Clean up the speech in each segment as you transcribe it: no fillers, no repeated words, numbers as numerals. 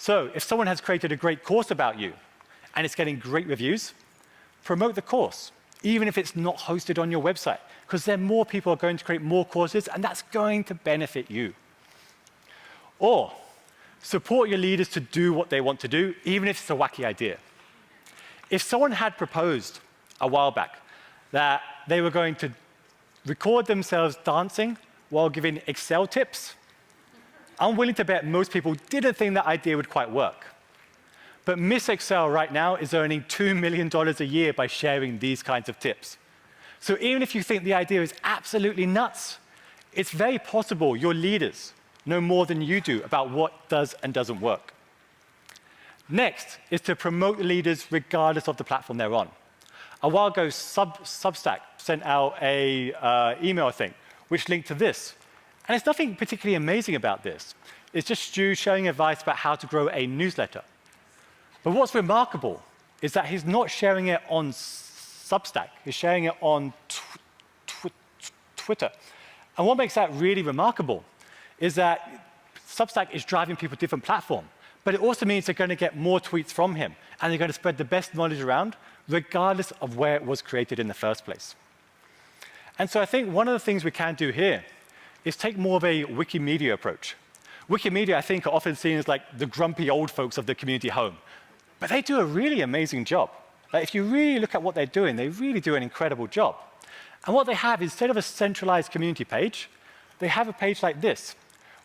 So if someone has created a great course about you and it's getting great reviews, promote the course, even if it's not hosted on your website, because then more people are going to create more courses, and that's going to benefit you. Or support your leaders to do what they want to do, even if it's a wacky idea. If someone had proposed a while back that they were going to record themselves dancing while giving Excel tips, I'm willing to bet most people didn't think that idea would quite work. But Miss Excel right now is earning $2 million a year by sharing these kinds of tips. So even if you think the idea is absolutely nuts, it's very possible your leaders know more than you do about what does and doesn't work. Next is to promote the leaders regardless of the platform they're on. A while ago, Substack sent out a email thing which linked to this. And there's nothing particularly amazing about this. It's just Stu sharing advice about how to grow a newsletter. But what's remarkable is that he's not sharing it on Substack. He's sharing it on Twitter. And what makes that really remarkable is that Substack is driving people to different platforms. But it also means they're going to get more tweets from him, and they're going to spread the best knowledge around, regardless of where it was created in the first place. And so I think one of the things we can do here is take more of a Wikimedia approach. Wikimedia, I think, are often seen as like the grumpy old folks of the community home. But they do a really amazing job. Like, if you really look at what they're doing, they really do an incredible job. And what they have, instead of a centralized community page, they have a page like this,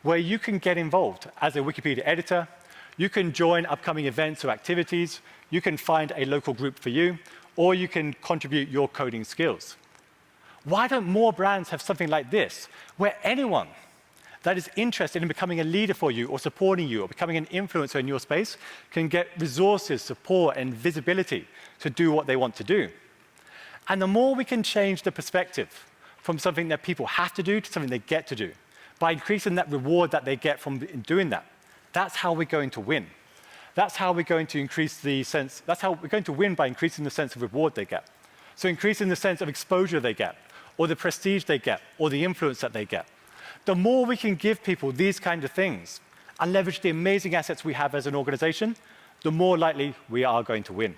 where you can get involved as a Wikipedia editor. You can join upcoming events or activities. You can find a local group for you, or you can contribute your coding skills. Why don't more brands have something like this, where anyone that is interested in becoming a leader for you or supporting you or becoming an influencer in your space can get resources, support, and visibility to do what they want to do? And the more we can change the perspective from something that people have to do to something they get to do, by increasing that reward that they get from doing that, that's how we're going to win. That's how we're going to increase the sense, that's how we're going to win, by increasing the sense of reward they get. So increasing the sense of exposure they get, or the prestige they get, or the influence that they get. The more we can give people these kinds of things and leverage the amazing assets we have as an organization, the more likely we are going to win.